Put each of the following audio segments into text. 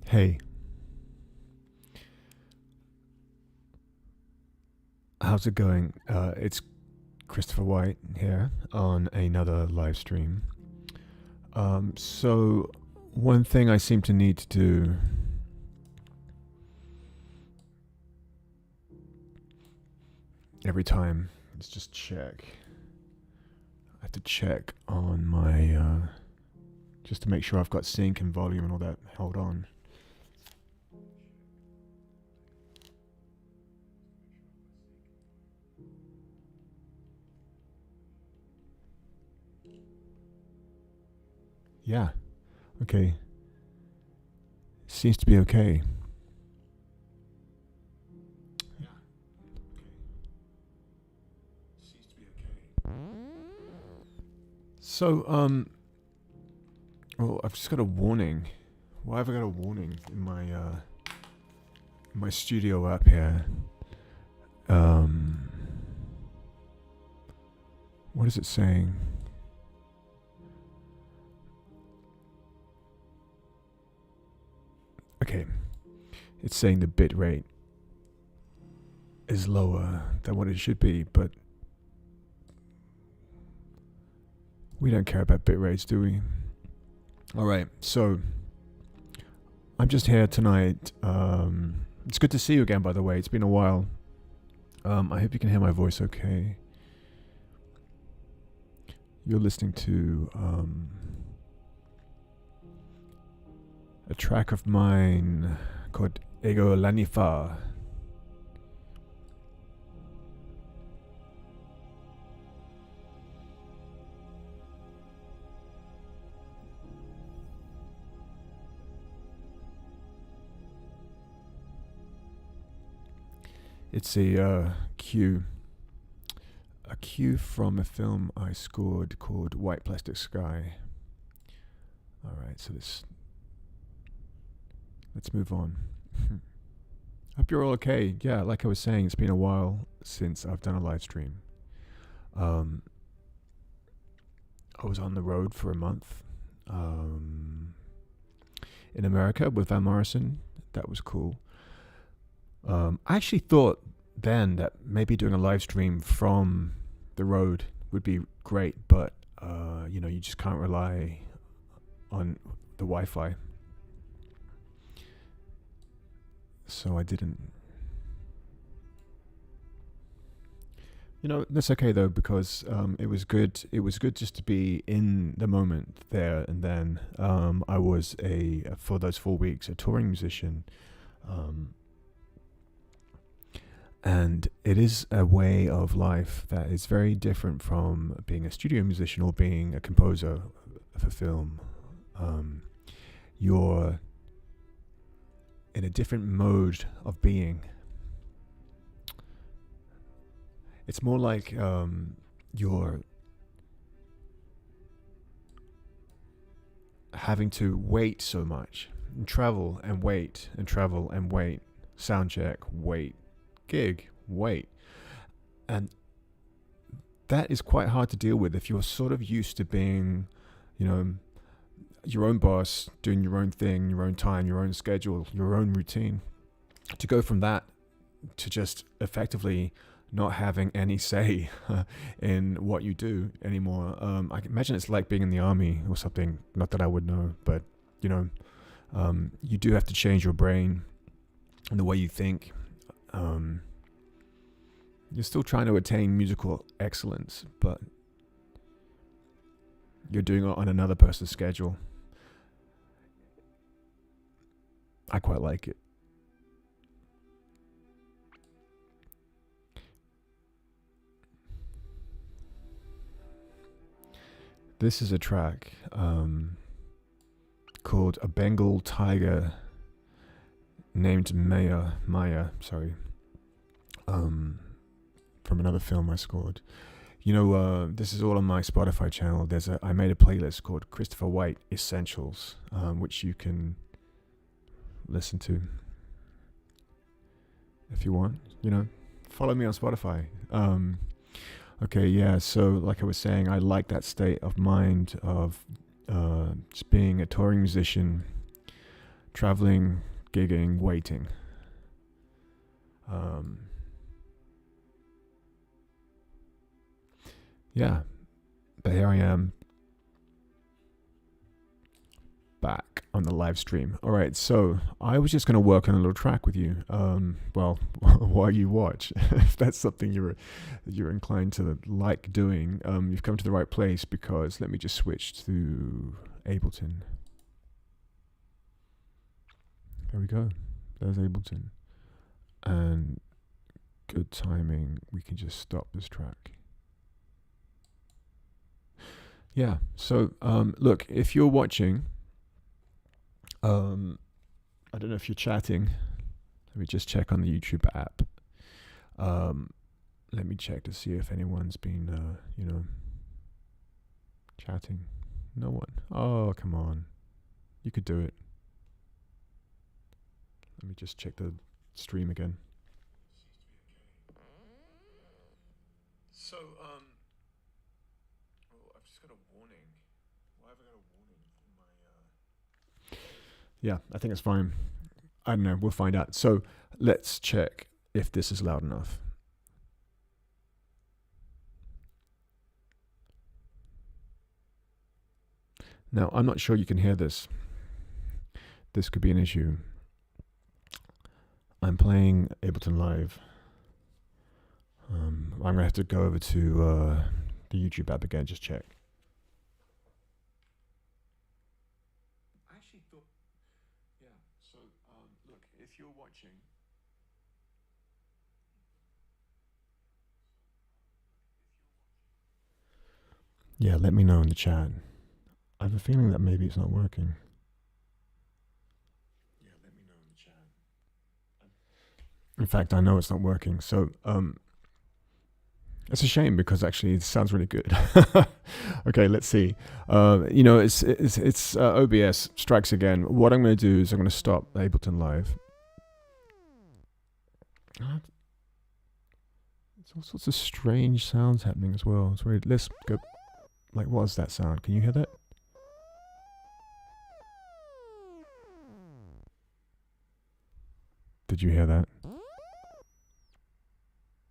Hey, how's it going? It's Christopher White here on another live stream. So, one thing I seem to need to do every time is just check. I have to check on my, just to make sure I've got sync and volume and all that. Hold on. Yeah, okay. Seems to be okay. So, well, I've just got a warning. Why have I got a warning in my studio app here? What is it saying? Okay, it's saying the bit rate is lower than what it should be, but we don't care about bit rates, do we? All right, so I'm just here tonight. It's good to see you again, by the way. It's been a while. I hope you can hear my voice okay. You're listening to a track of mine called Ego Lanifa. It's a cue from a film I scored called White Plastic Sky. All right, so let's move on. Hope you're all okay. Yeah, like I was saying, it's been a while since I've done a live stream. I was on the road for a month in America with Van Morrison. That was cool. I actually thought then that maybe doing a live stream from the road would be great, but you just can't rely on the Wi-Fi. So I didn't. That's okay though, because it was good. It was good just to be in the moment there and then. I was for those 4 weeks a touring musician. And it is a way of life that is very different from being a studio musician or being a composer for film. You're in a different mode of being. It's more like you're having to wait so much, and travel and wait, and travel and wait, sound check, wait, gig, wait. And that is quite hard to deal with if you're sort of used to being, your own boss, doing your own thing, your own time, your own schedule, your own routine. To go from that to just effectively not having any say in what you do anymore. I can imagine it's like being in the army or something. Not that I would know, but you do have to change your brain and the way you think. You're still trying to attain musical excellence, but you're doing it on another person's schedule. I quite like it. This is a track called A Bengal Tiger named Maya, sorry. From another film I scored. This is all on my Spotify channel. I made a playlist called Christopher White Essentials, which you can listen to if you want. Follow me on Spotify. Okay, yeah. So, like I was saying, I like that state of mind of just being a touring musician, traveling, gigging, waiting. Yeah, but here I am back on the live stream. All right, so I was just going to work on a little track with you. Well, while you watch, if that's something you're inclined to like doing, you've come to the right place, because let me just switch to Ableton. There we go. There's Ableton. And good timing, we can just stop this track. Yeah, so look, if you're watching, I don't know if you're chatting. Let me just check on the YouTube app. Let me check to see if anyone's been, chatting. No one. Oh, come on. You could do it. Let me just check the stream again. So, I've just got a warning. Why have I got a warning in my, Yeah, I think it's fine. I don't know, we'll find out. So, let's check if this is loud enough. Now, I'm not sure you can hear this. This could be an issue. I'm playing Ableton Live. I'm going to have to go over to the YouTube app again, just check. I actually thought, yeah, so look, if you're watching, yeah, let me know in the chat. I have a feeling that maybe it's not working. Yeah, let me know in the chat. In fact, I know it's not working, so it's a shame, because actually it sounds really good. Okay, let's see. It's OBS strikes again. What I'm going to do is I'm going to stop Ableton Live. There's all sorts of strange sounds happening as well. It's weird. Let's go. Like, what is that sound? Can you hear that? Did you hear that?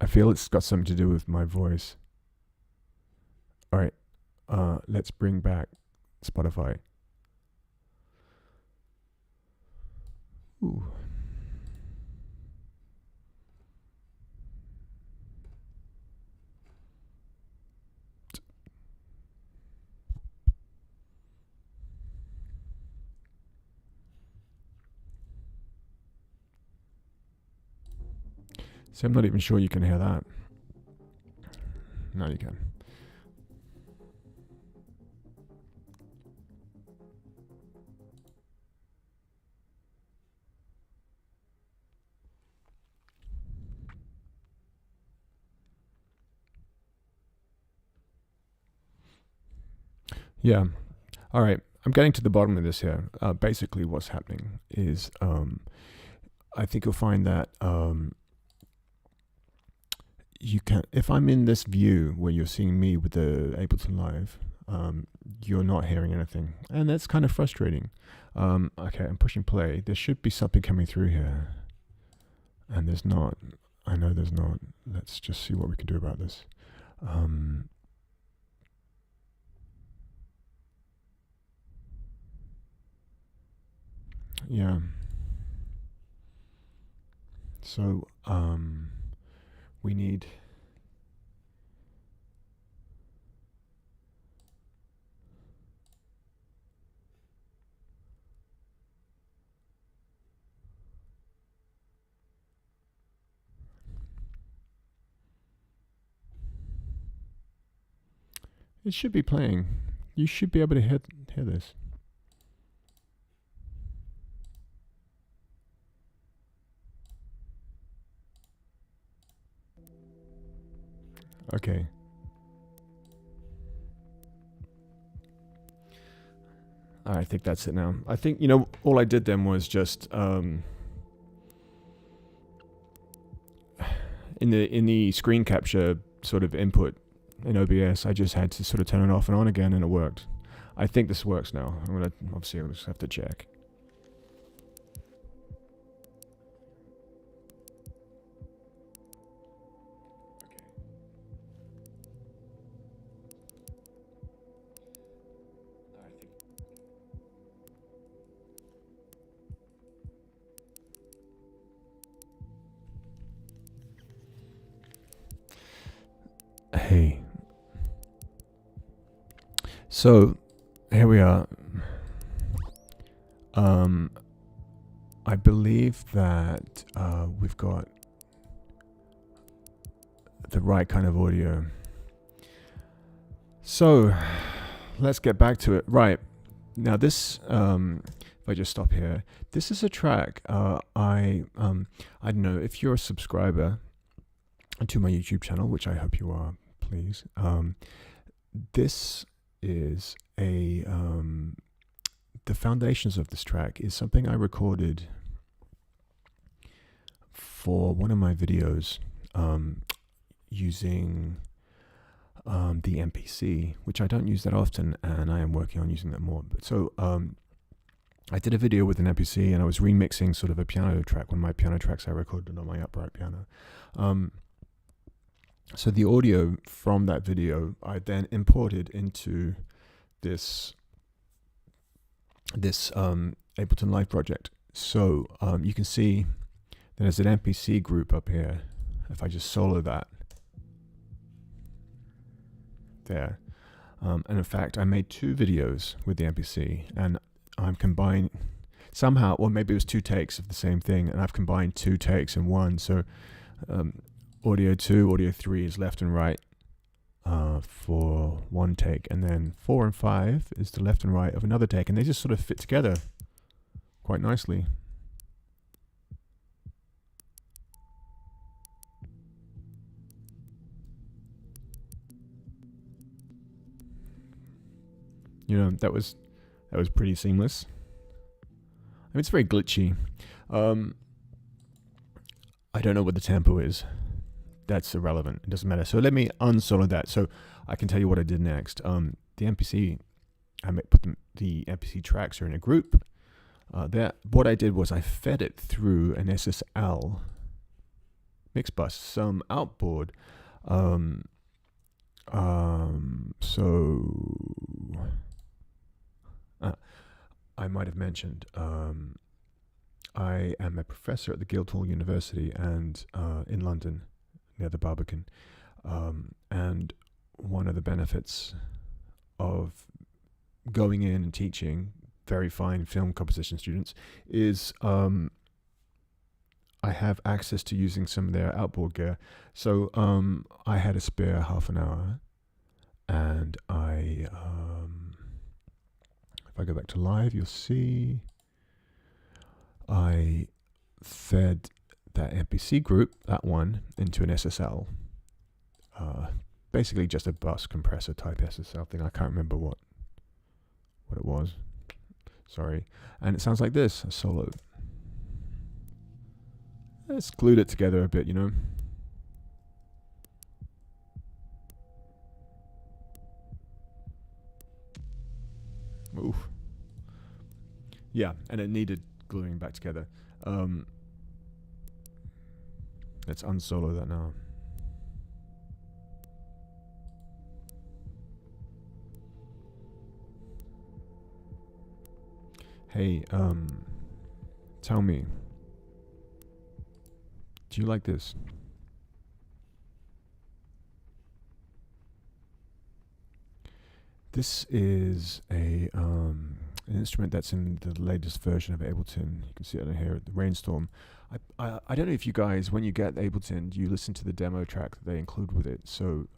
I feel it's got something to do with my voice. All right, let's bring back Spotify. Ooh. See, I'm not even sure you can hear that. No, you can. Yeah. All right. I'm getting to the bottom of this here. Basically, what's happening is I think you'll find that you can, if I'm in this view where you're seeing me with the Ableton Live, you're not hearing anything, and that's kind of frustrating. Okay, I'm pushing play. There should be something coming through here, and there's not. I know there's not. Let's just see what we can do about this. Yeah. So we need it should be playing. You should be able to hear this. Okay. I think that's it now. I think, all I did then was just in the screen capture sort of input in OBS, I just had to sort of turn it off and on again, and it worked. I think this works now. I'm gonna just have to check. So here we are. I believe that we've got the right kind of audio. So let's get back to it. Right. Now this, if I just stop here, this is a track. I don't know if you're a subscriber to my YouTube channel, which I hope you are, please. This is the foundations of this track is something I recorded for one of my videos using the MPC, which I don't use that often, and I am working on using that more. But so I did a video with an MPC, and I was remixing sort of a piano track, one of my piano tracks I recorded on my upright piano. So the audio from that video I then imported into this Ableton Live project. So you can see there's an MPC group up here. If I just solo that there, and in fact I made 2 videos with the MPC, and I'm combining somehow, or maybe it was 2 takes of the same thing, and I've combined 2 takes in one. So audio 2, audio 3 is left and right for one take, and then 4 and 5 is the left and right of another take, and they just sort of fit together quite nicely. You know, that was pretty seamless. I mean, it's very glitchy. I don't know what the tempo is. That's irrelevant. It doesn't matter. So let me unsolo that so I can tell you what I did next. The MPC, I put the MPC tracks are in a group. What I did was I fed it through an SSL mix bus, some outboard. I might have mentioned I am a professor at the Guildhall University and in London, near the Barbican, and one of the benefits of going in and teaching very fine film composition students is I have access to using some of their outboard gear. So I had a spare half an hour, and if I go back to live, you'll see I fed that MPC group, that one, into an SSL. Basically just a bus compressor type SSL thing. I can't remember what it was. Sorry. And it sounds like this, a solo. Let's glued it together a bit, you know. Oof. Yeah, and it needed gluing back together. Let's unsolo that now. Hey, tell me, do you like this? This is an instrument that's in the latest version of Ableton. You can see it here at the Rainstorm. I don't know if you guys, when you get Ableton, you listen to the demo track that they include with it. So,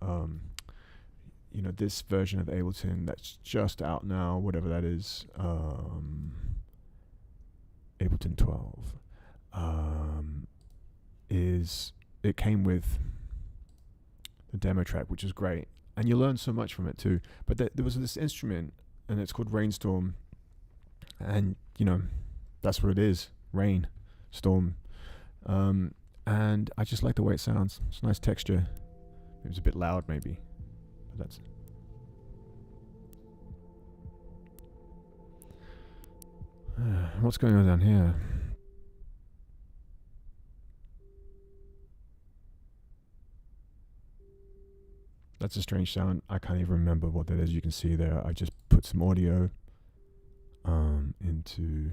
you know, this version of Ableton that's just out now, whatever that is, Ableton 12, it came with the demo track, which is great. And you learn so much from it too. But there was this instrument, and it's called Rainstorm. And, you know, that's what it is. Rain, storm. And I just like the way it sounds. It's a nice texture. It was a bit loud maybe. But that's... what's going on down here? That's a strange sound. I can't even remember what that is. You can see there, I just put some audio into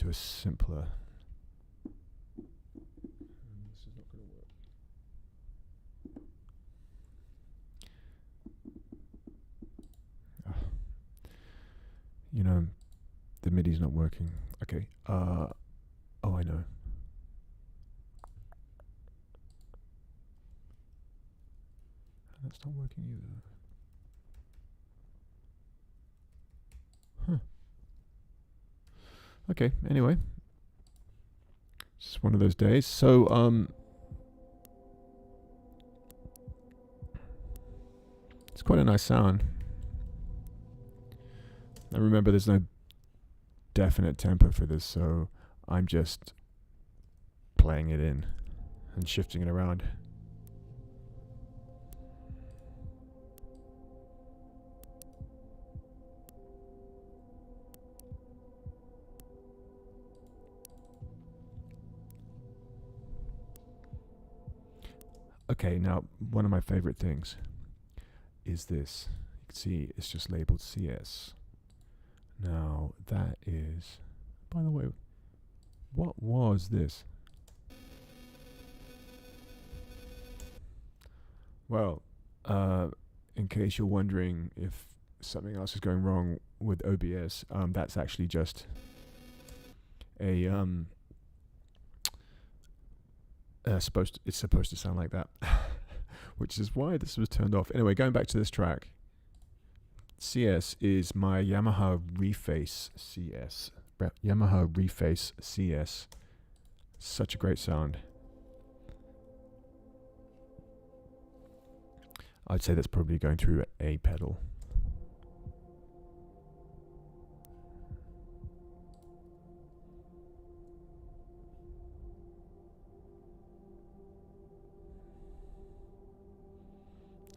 a simpler. This is not going to work. You know, the MIDI's not working. Okay. Oh, I know. That's not working either. Huh. Okay, anyway. It's just one of those days. So, it's quite a nice sound. I remember there's no definite tempo for this, so I'm just playing it in and shifting it around. Okay, now one of my favorite things is this. You can see it's just labeled CS. Now that is, by the way, what was this? Well, in case you're wondering if something else is going wrong with OBS, that's actually just a it's supposed to sound like that, which is why this was turned off. Anyway, going back to this track, CS is my Yamaha Reface CS. Yamaha Reface CS. Such a great sound. I'd say that's probably going through a pedal.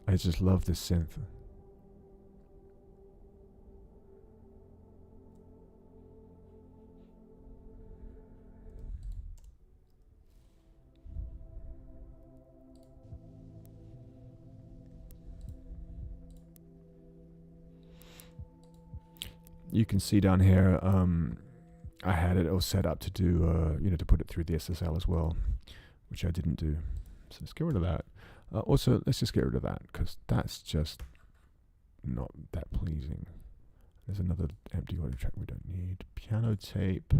I just love this synth. You can see down here, I had it all set up to do, to put it through the SSL as well, which I didn't do. So let's get rid of that. Also, let's just get rid of that, because that's just not that pleasing. There's another empty audio track we don't need. Piano tape.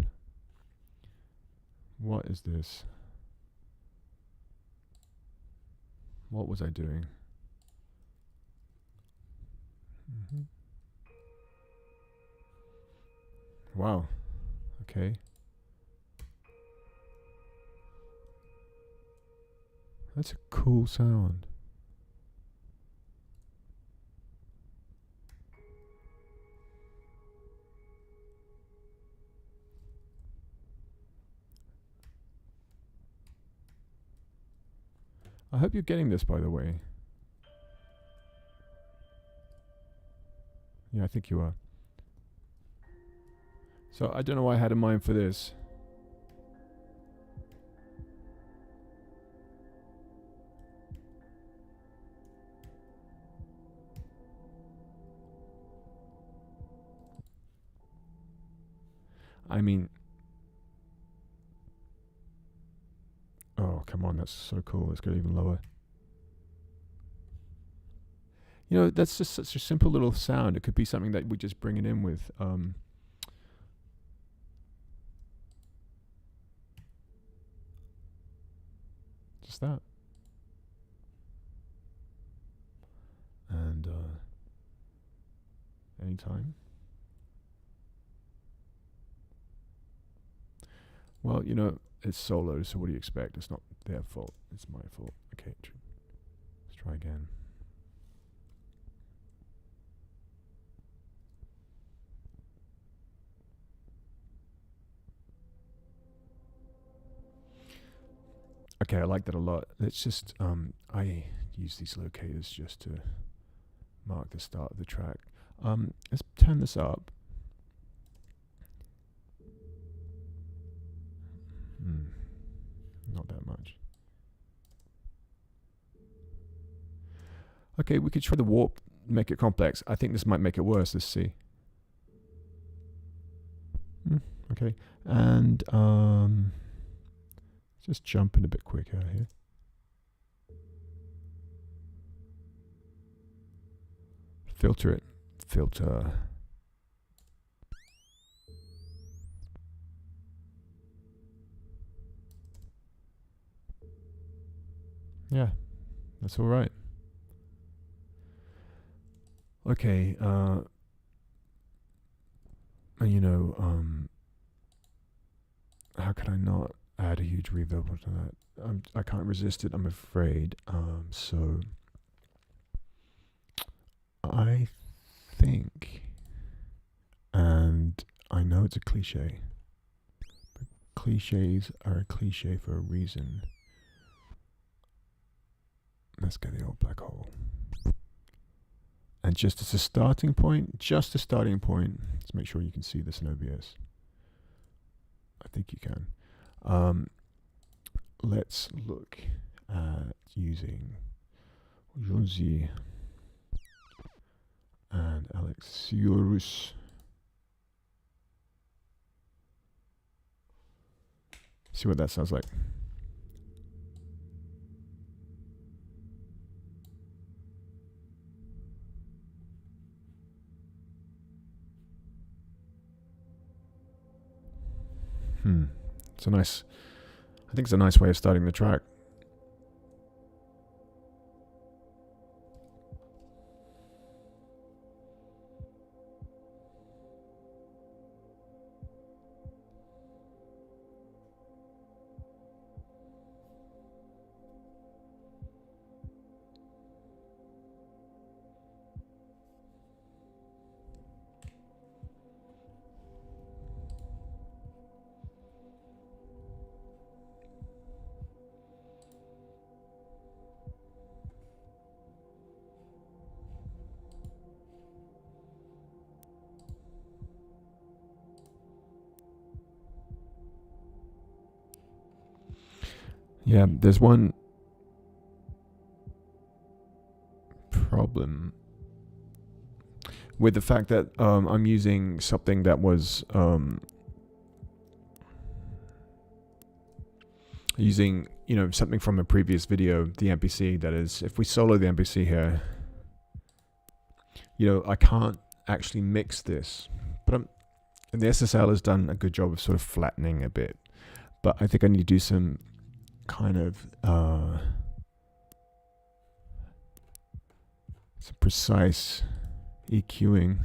What is this? What was I doing? Wow. Okay. That's a cool sound. I hope you're getting this, by the way. Yeah, I think you are. So I don't know what I had in mind for this. I mean, oh, come on, that's so cool. Let's go even lower. You know, that's just such a simple little sound. It could be something that we just bring it in with. Just that. And anytime. Well, you know, it's solo, so what do you expect? It's not their fault. It's my fault. Okay, let's try again. Okay, I like that a lot. Let's just, I use these locators just to mark the start of the track. Let's turn this up. Not that much. Okay, we could try the warp, make it complex. I think this might make it worse. Let's see. Okay, and just jump in a bit quicker here. Filter it. Filter. Yeah, that's all right. Okay, and how can I not add a huge reverb onto that? I can't resist it, I'm afraid. So I think, and I know it's a cliche, but cliches are a cliche for a reason. Let's get the old black hole. And just as a starting point, let's make sure you can see this in OBS. I think you can. Let's look at using Jonzi and Alexiorus. See what that sounds like. It's I think it's a nice way of starting the track. Yeah, there's one problem with the fact that I'm using something that was using something from a previous video, the MPC. That is, if we solo the MPC here, I can't actually mix this, but and the SSL has done a good job of sort of flattening a bit, but I think I need to do some kind of some precise EQing.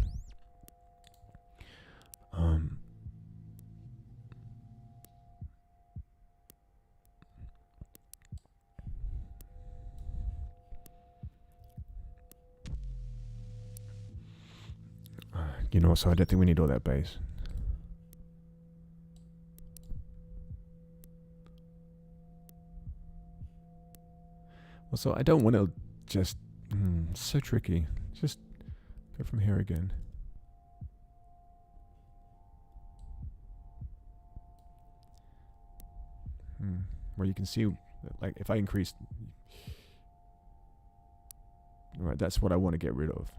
So I don't think we need all that bass. Also, I don't want to just... so tricky. Just go from here again. Where you can see, like, if I increase... Right, that's what I want to get rid of.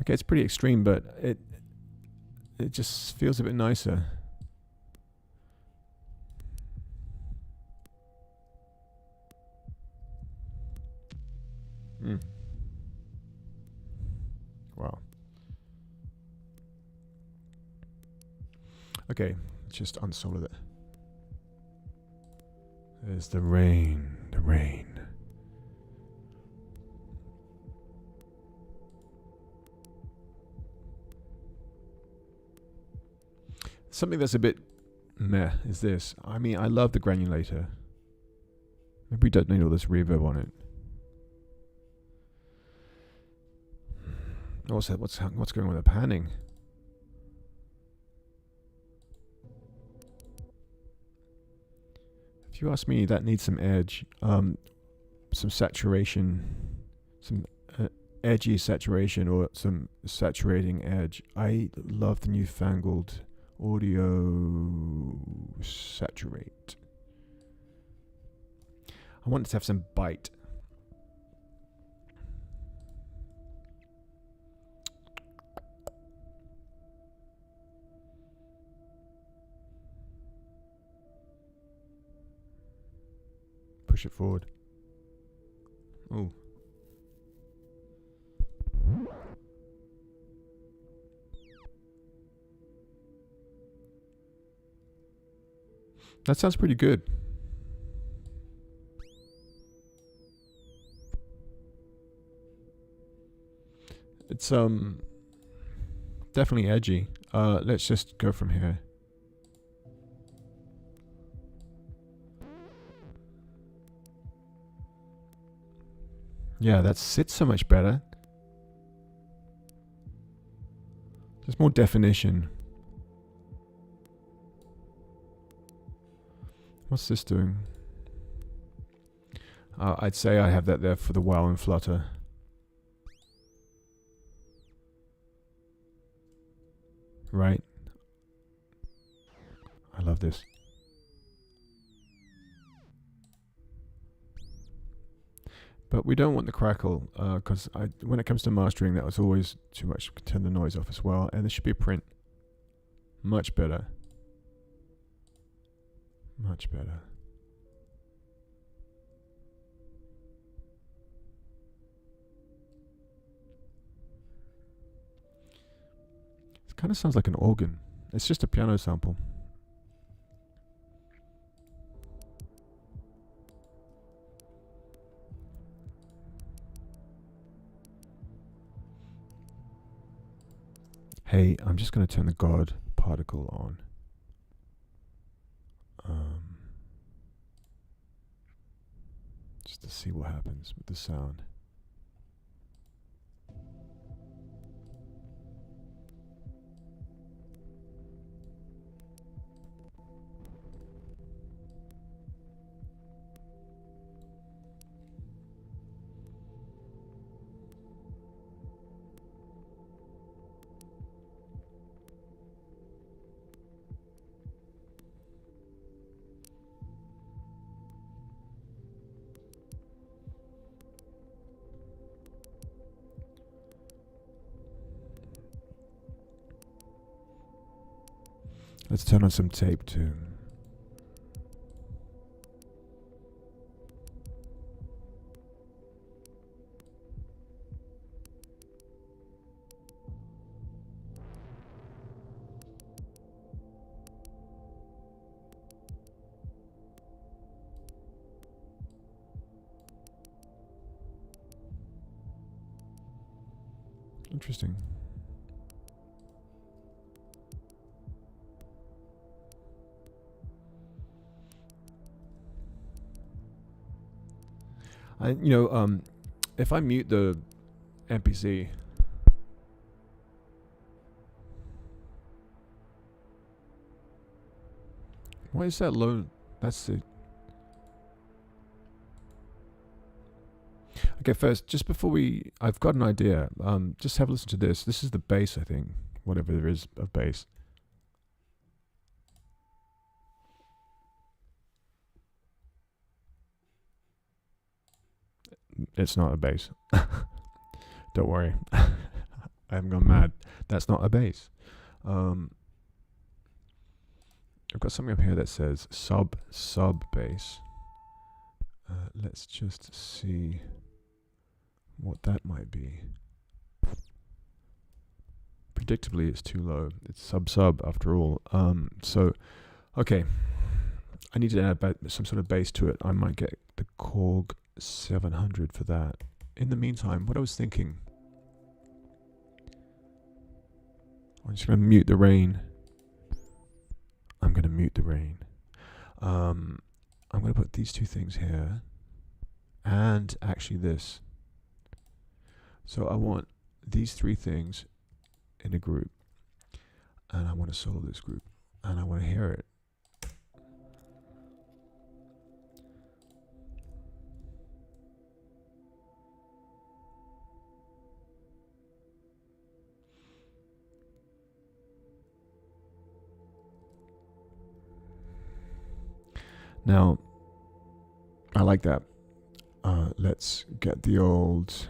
Okay, it's pretty extreme, but it just feels a bit nicer. Wow. Okay, let's just unsolo that. There's the rain, the rain. Something that's a bit meh is this. I mean, I love the granulator. Maybe we don't need all this reverb on it. What's that? What's going on with the panning? If you ask me, that needs some edge, some saturation, some edgy saturation or some saturating edge. I love the newfangled audio saturate. I want it to have some bite. Push it forward. Oh. That sounds pretty good. It's definitely edgy. Let's just go from here. Yeah, that sits so much better. There's more definition. What's this doing? I'd say I have that there for the wow and flutter. Right? I love this. But we don't want the crackle, because when it comes to mastering, that was always too much. Turn the noise off as well, and there should be a print. Much better. Much better. It kind of sounds like an organ. It's just a piano sample. Hey, I'm just going to turn the God particle on. Just to see what happens with the sound. Let's turn on some tape too. Interesting. If I mute the MPC, why is that low? That's it. Okay, first, just before I've got an idea. Just have a listen to this. This is the bass, I think, whatever there is of bass. It's not a bass. Don't worry. I haven't gone mad. That's not a bass. I've got something up here that says sub bass. Let's just see what that might be. Predictably, it's too low. It's sub after all. So, okay. I need to add some sort of bass to it. I might get the Korg 700 for that. In the meantime, what I was thinking, I'm just going to mute the rain. I'm going to mute the rain. I'm going to put these two things here, and actually this. So I want these three things in a group, and I want to solo this group, and I want to hear it. Now, I like that. Let's get the old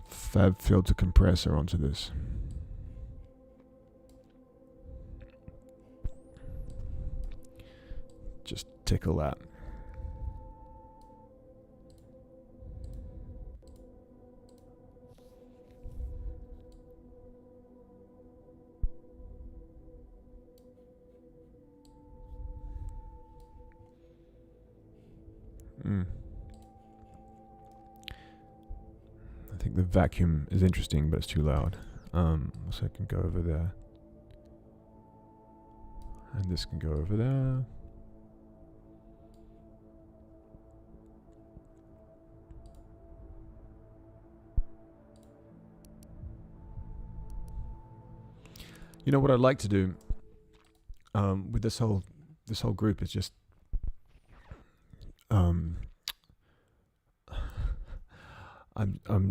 Fab Filter compressor onto this. Just tickle that. I think the vacuum is interesting, but it's too loud. So I can go over there. And this can go over there. You know what I'd like to do with this whole group is just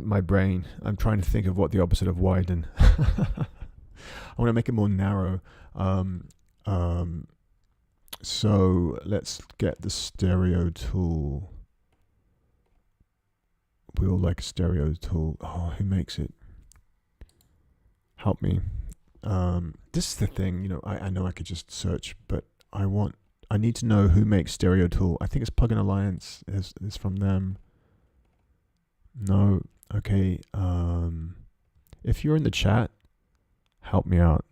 my brain. I'm trying to think of what the opposite of widen. I want to make it more narrow. So let's get the stereo tool. We all like a stereo tool. Oh, who makes it? Help me. This is the thing, you know, I know I could just search, but I need to know who makes Stereo Tool. I think it's Plugin Alliance is from them. No, okay. If you're in the chat, help me out.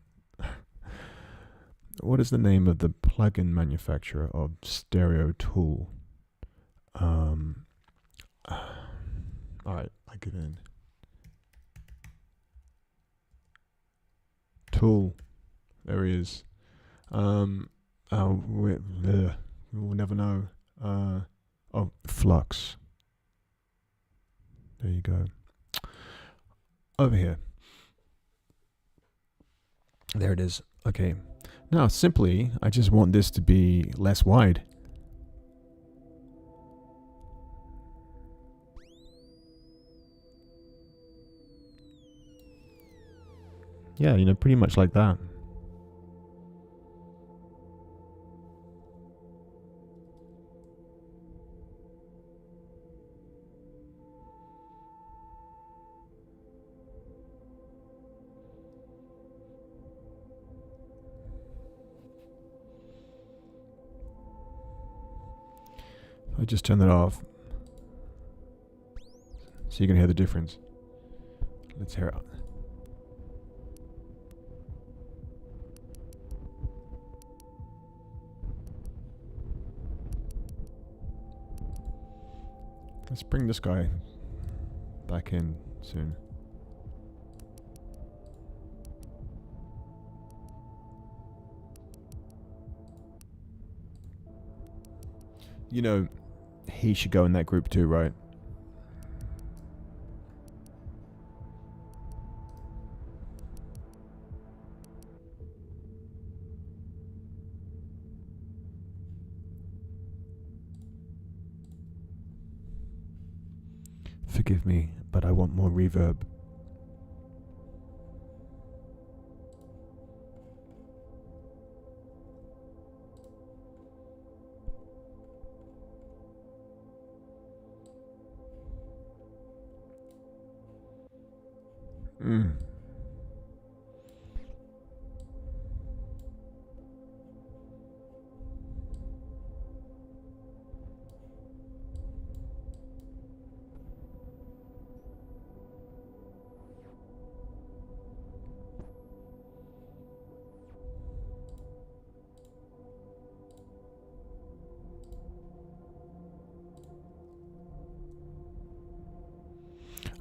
What is the name of the plugin manufacturer of Stereo Tool? Alright, I give in. Tool. There he is. We'll never know. Oh, Flux. There you go. Over here. There it is. Okay. Now, simply, I just want this to be less wide. Yeah, you know, pretty much like that. I just turn that off, so you can hear the difference. Let's hear it. Let's bring this guy back in soon. You know, he should go in that group too, right? Forgive me, but I want more reverb.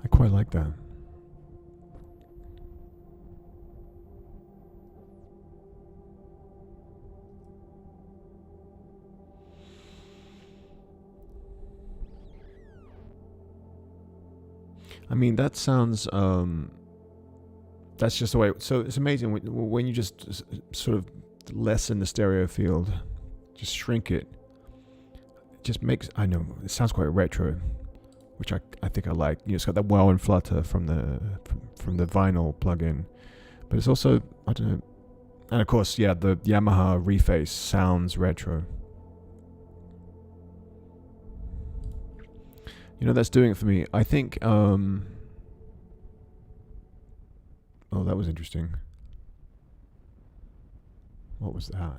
I quite like that. I mean, that sounds, that's just the way, so it's amazing when you just sort of lessen the stereo field, just shrink it, just makes, I know, it sounds quite retro, which I think I like. You know, it's got that wow and flutter from the vinyl plugin, but it's also, I don't know, And of course, yeah, the Yamaha Reface sounds retro. You know, that's doing it for me. I think, oh, that was interesting. What was that?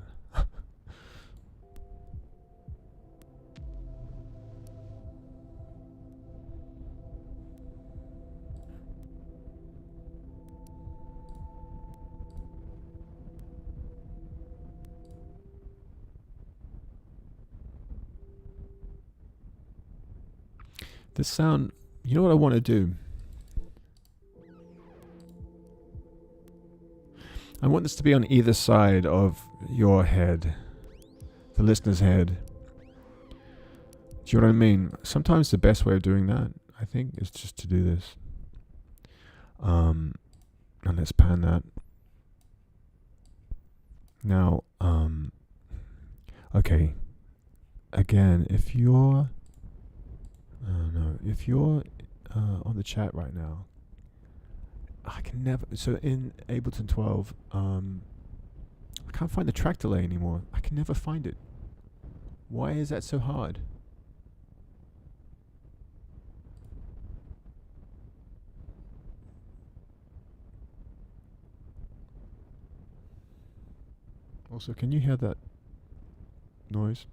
This sound, you know what I want to do? I want this to be on either side of your head, the listener's head. Do you know what I mean? Sometimes the best way of doing that, I think, is just to do this. And let's pan that. Now, okay. Again, if you're on the chat right now, I can never. So in Ableton 12, I can't find the track delay anymore. I can never find it. Why is that so hard? Also, can you hear that noise?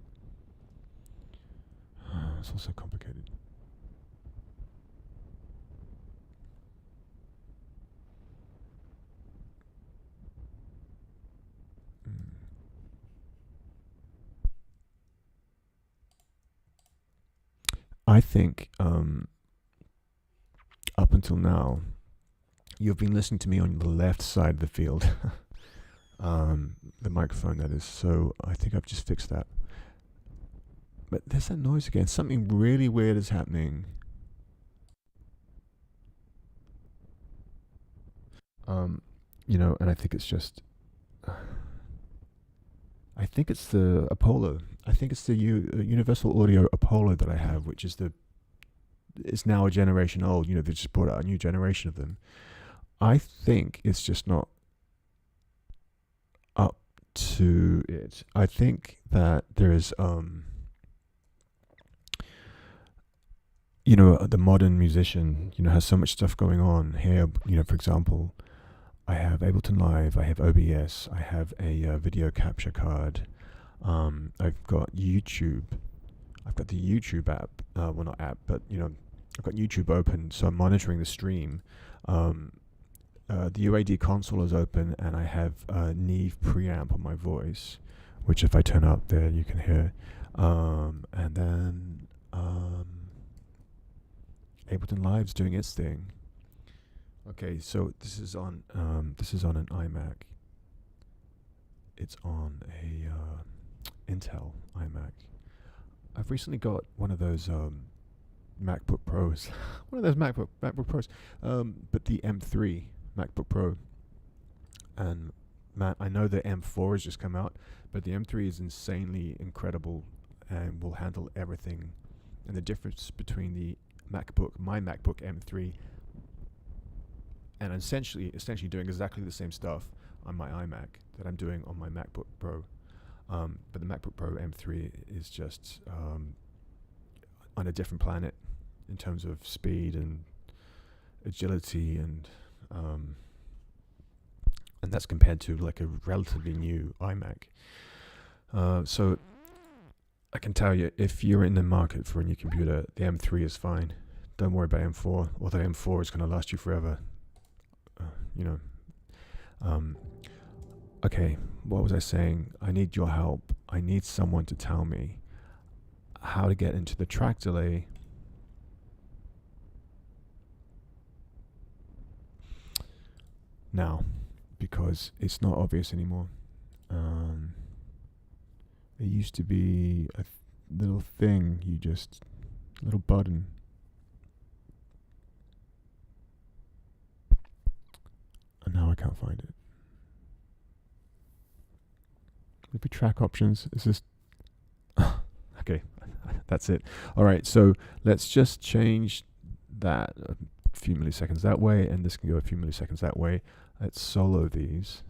It's also complicated. I think up until now, you've been listening to me on the left side of the field. The microphone, that is. So I think I've just fixed that. But there's that noise again. Something really weird is happening. You know, and I think it's just. I think it's the Apollo. I think it's the Universal Audio Apollo that I have, which is it's now a generation old. You know, they just brought out a new generation of them. I think it's just not up to it. I think that there is, you know, the modern musician, you know, has so much stuff going on here. You know, for example, I have Ableton Live, I have OBS, I have a video capture card. I've got YouTube. I've got the YouTube app. Well, not app, but you know, I've got YouTube open, so I'm monitoring the stream. The UAD console is open, and I have Neve preamp on my voice, which if I turn up there, you can hear. And then Ableton Live's doing its thing. Okay, so this is on an iMac. It's on a Intel iMac. I've recently got one of those MacBook Pros, one of those MacBook Pros, but the M3 MacBook Pro. And Matt, I know the M4 has just come out, but the M3 is insanely incredible and will handle everything. And the difference between my MacBook M3, and essentially doing exactly the same stuff on my iMac that I'm doing on my MacBook Pro. But the MacBook Pro M3 is just on a different planet in terms of speed and agility, and that's compared to like a relatively new iMac. So I can tell you, if you're in the market for a new computer, the M3 is fine. Don't worry about M4, although M4 is going to last you forever. You know. Okay, what was I saying? I need your help. I need someone to tell me how to get into the track delay. Now, because it's not obvious anymore. It used to be a little thing, little button. And now I can't find it. Maybe track options. Is this? Okay, that's it. All right, so let's just change that a few milliseconds that way, and this can go a few milliseconds that way. Let's solo these.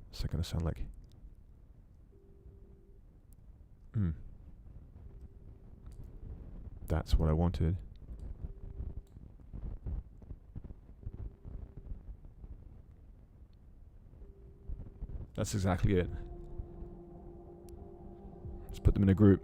What's that going to sound like? Hmm. That's what I wanted. That's exactly it. Let's put them in a group.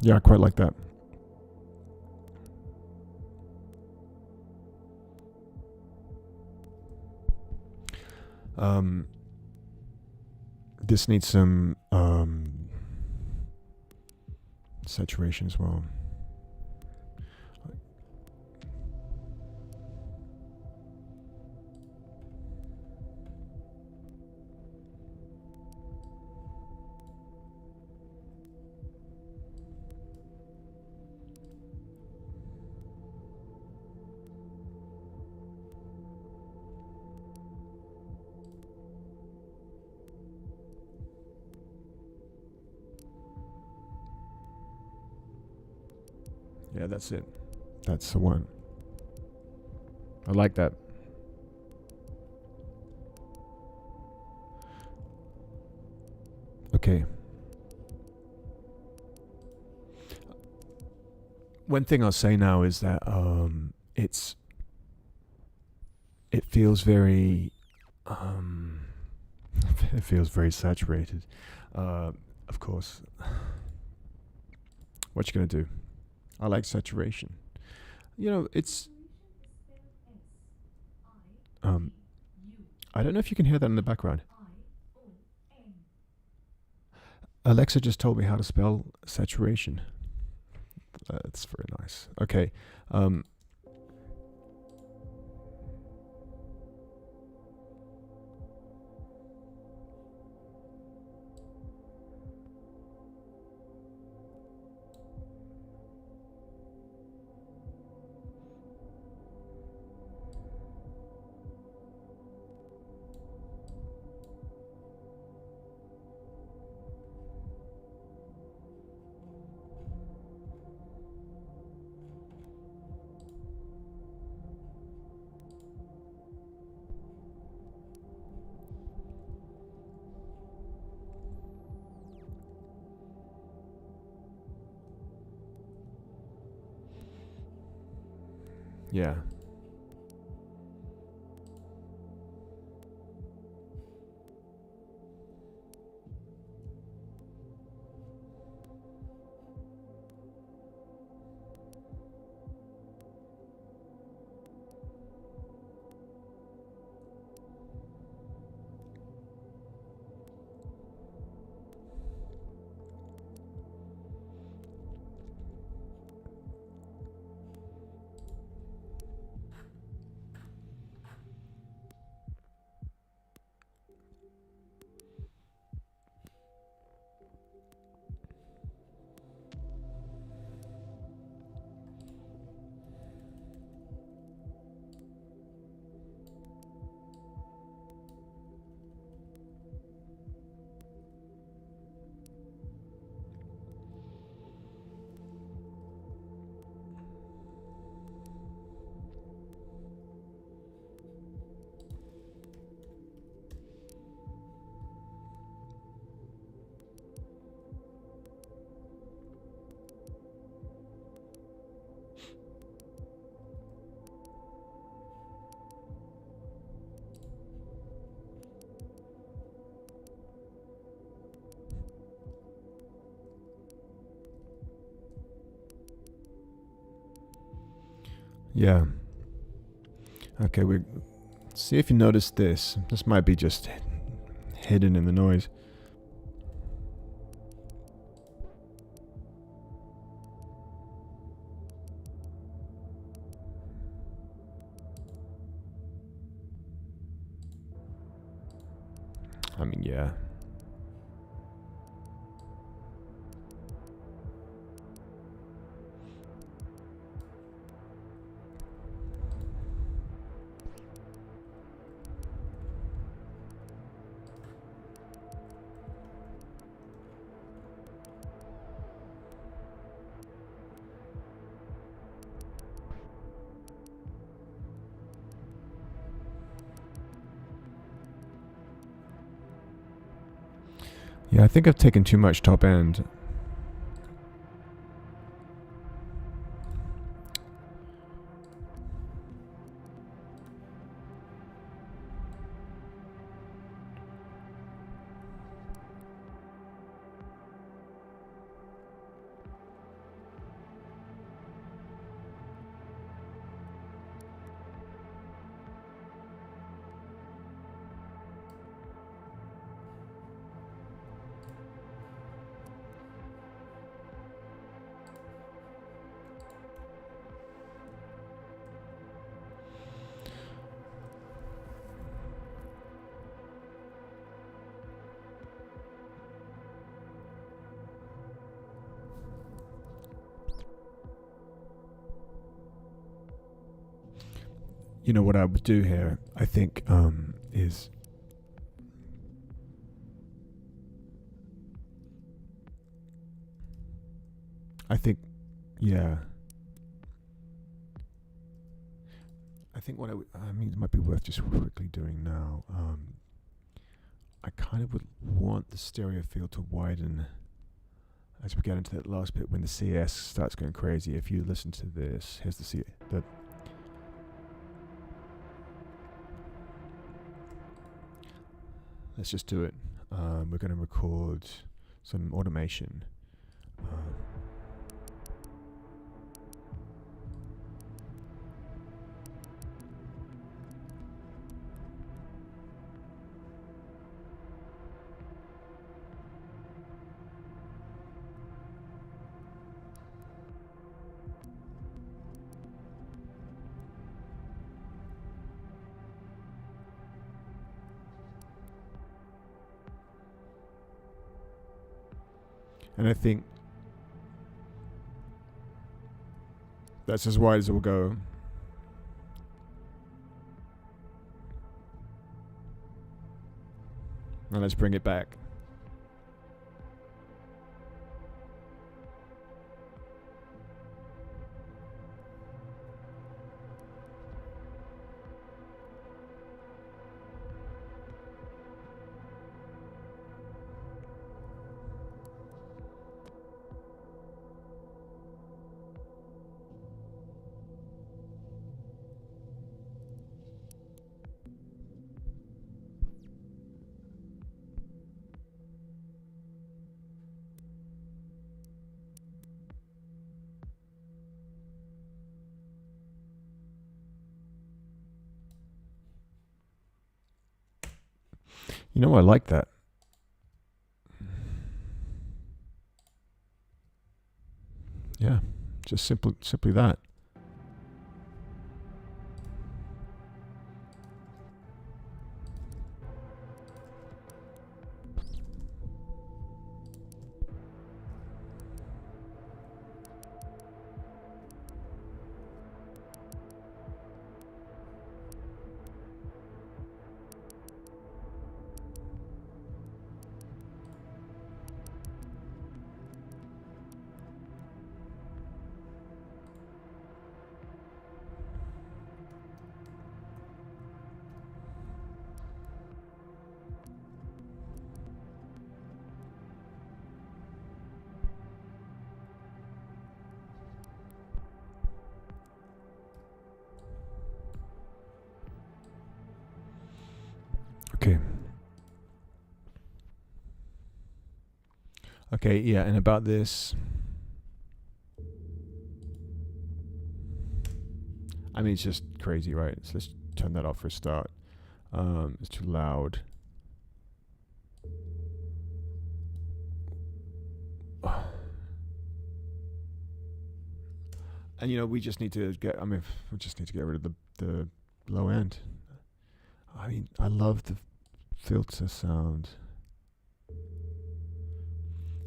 Yeah, I quite like that. This needs some saturation as well. Yeah, that's it. That's the one. I like that. Okay. One thing I'll say now is that it feels very it feels very saturated. Of course. What you gonna do? I like saturation. You know, it's I don't know if you can hear that in the background. Alexa just told me how to spell saturation. That's very nice. Okay. Yeah. Yeah. Okay, we see if you notice this. This might be just hidden in the noise. I mean, yeah. Yeah, I think I've taken too much top end. You know what I would do here, I think, is I think, yeah. I think what I mean, it might be worth just quickly doing now. I kind of would want the stereo field to widen as we get into that last bit when the CS starts going crazy. If you listen to this, here's the let's just do it. We're going to record some automation. And I think that's as wide as it will go. Now let's bring it back. You know, I like that. Yeah, just simply that. Okay. Okay, yeah, and about this, I mean, it's just crazy, right? So let's turn that off for a start. It's too loud. And you know, we just need to get. I mean, we just need to get rid of the low end. I mean, I love the filter sound.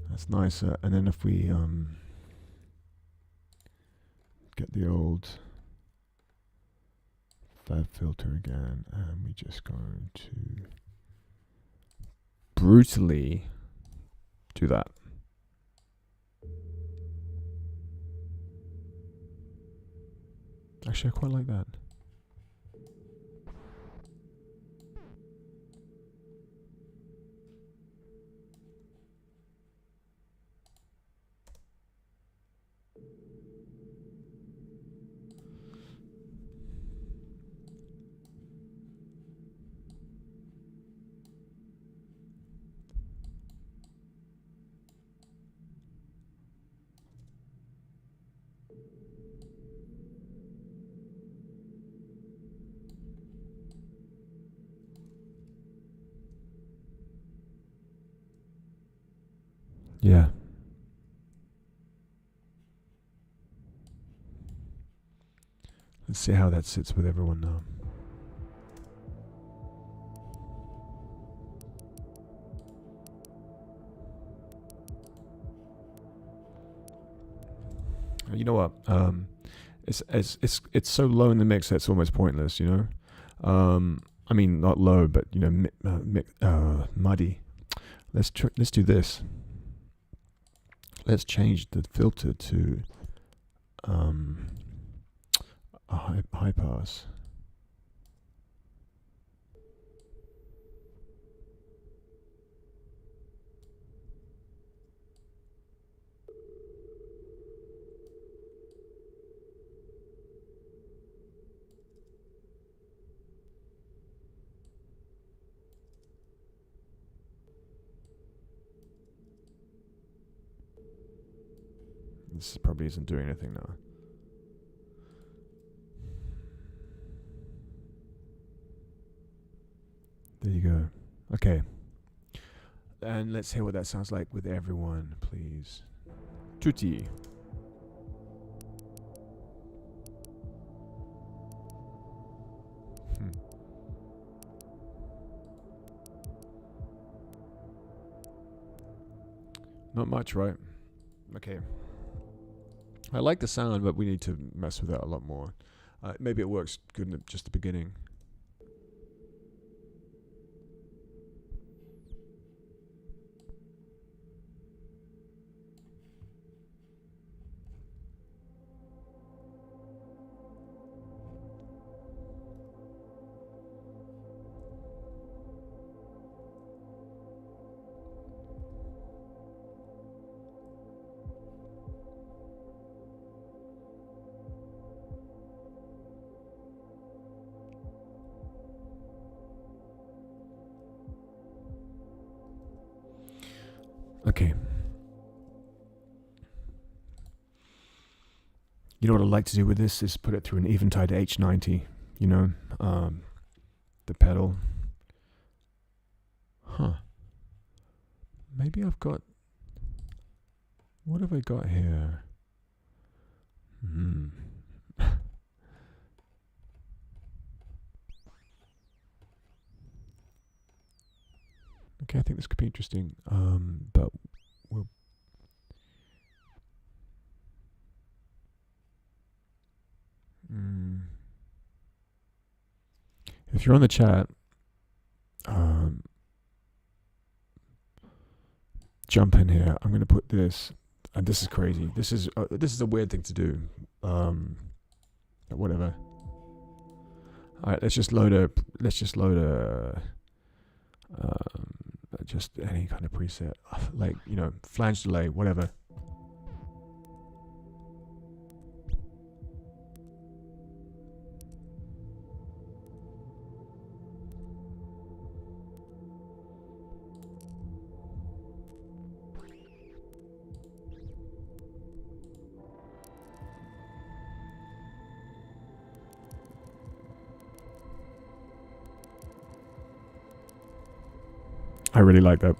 That's nicer. And then if we get the old fab filter again, and we just going to brutally do that. Actually, I quite like that. Yeah. Let's see how that sits with everyone now. You know what? It's so low in the mix that it's almost pointless. You know, I mean not low, but you know, muddy. Let's do this. Let's change the filter to a high pass. This probably isn't doing anything now. There you go. Okay. And let's hear what that sounds like with everyone, please. Tutti. Not much, right? Okay. I like the sound, but we need to mess with that a lot more. Maybe it works good in just the beginning. Okay. You know what I'd like to do with this is put it through an Eventide H90. You know, the pedal. Huh. Maybe I've got... What have I got here? Okay, I think this could be interesting. But we'll... If you're on the chat, jump in here. I'm going to put this, and this is crazy. This is a weird thing to do. But whatever. All right, let's just load a just any kind of preset, like, you know, flange delay, whatever. I really like that.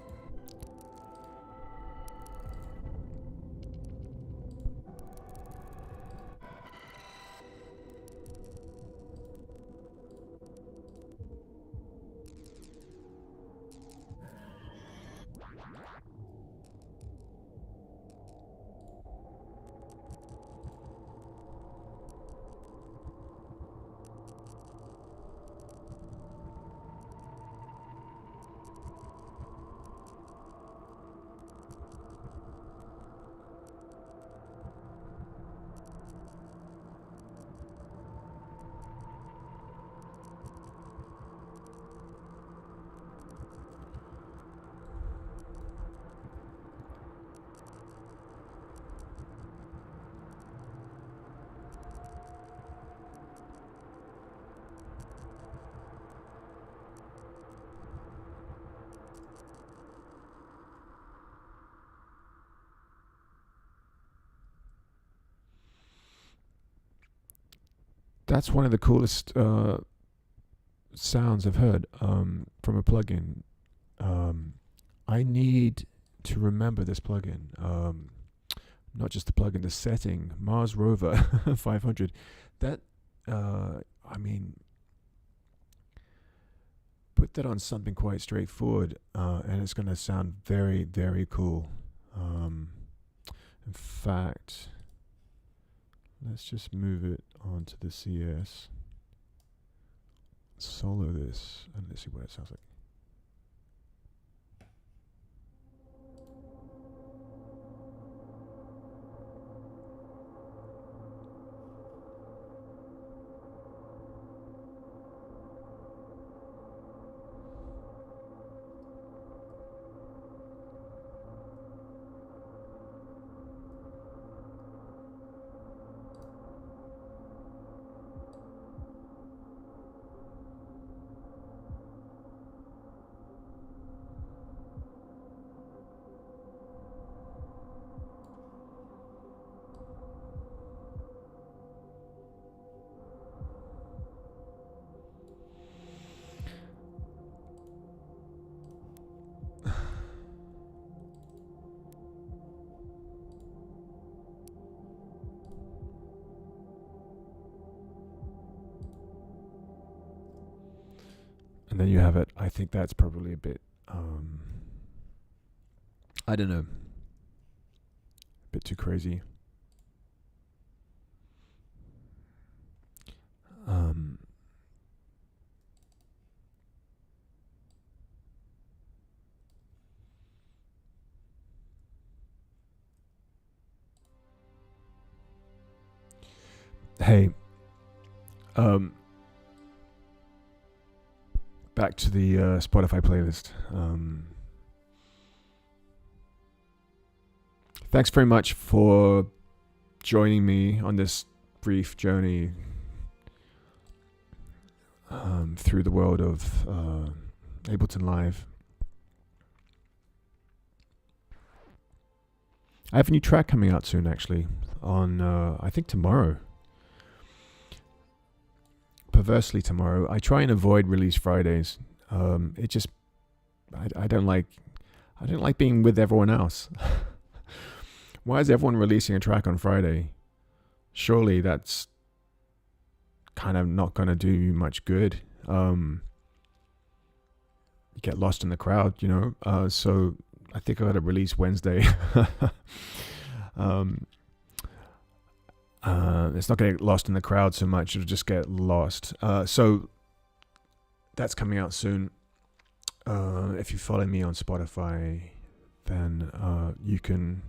that's one of the coolest sounds I've heard from a plugin. Um, I need to remember this plugin. Not just the plugin, the setting. Mars Rover 500. That, I mean, put that on something quite straightforward, and it's going to sound very, very cool. In fact, let's just move it onto the CS. Solo this, and let's see what it sounds like. And then you have it. I think that's probably a bit, I don't know, a bit too crazy. Hey, back to the Spotify playlist. Thanks very much for joining me on this brief journey through the world of Ableton Live. I have a new track coming out soon, actually, on, I think, tomorrow. Perversely tomorrow. I try and avoid release Fridays. It just, I don't like being with everyone else. Why is everyone releasing a track on Friday? Surely that's kind of not going to do you much good. You get lost in the crowd, you know? So I think I got to release Wednesday. It's not going to get lost in the crowd so much. It'll just get lost. So that's coming out soon. If you follow me on Spotify, then you can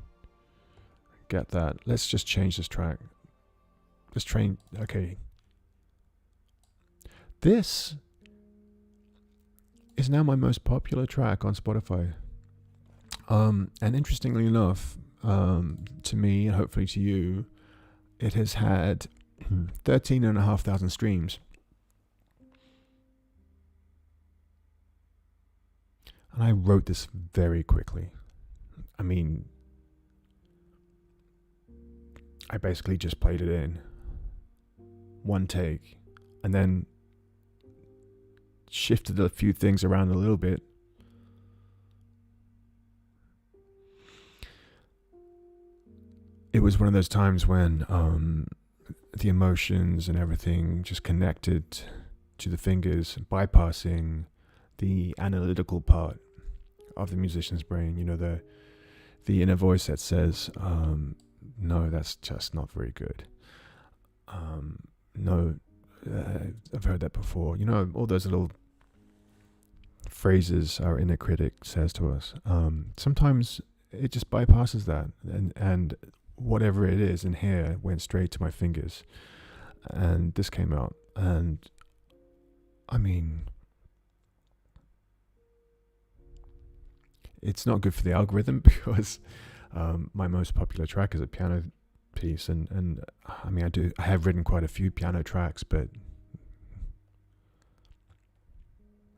get that. Let's just change this track. Okay. This is now my most popular track on Spotify. And interestingly enough, to me and hopefully to you, it has had 13,500 streams. And I wrote this very quickly. I mean, I basically just played it in one take and then shifted a few things around a little bit. It was one of those times when the emotions and everything just connected to the fingers, bypassing the analytical part of the musician's brain. You know, the inner voice that says, no, that's just not very good. No, I've heard that before. You know, all those little phrases our inner critic says to us. Sometimes it just bypasses that, and whatever it is in here went straight to my fingers, and this came out, and I mean, it's not good for the algorithm because my most popular track is a piano piece, and I mean, I have written quite a few piano tracks, but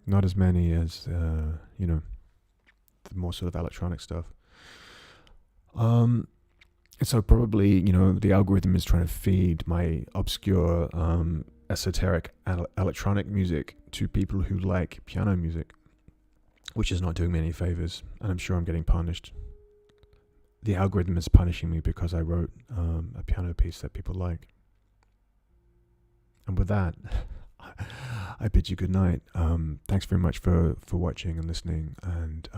not as many as you know, the more sort of electronic stuff. So probably, the algorithm is trying to feed my obscure, esoteric electronic music to people who like piano music, which is not doing me any favors, and I'm sure I'm getting punished. The algorithm is punishing me because I wrote a piano piece that people like. And with that, I bid you good night. Thanks very much for watching and listening, and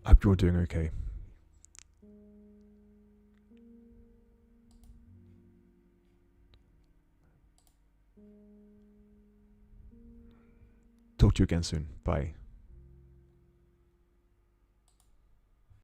I hope you're doing okay. Talk to you again soon. Bye.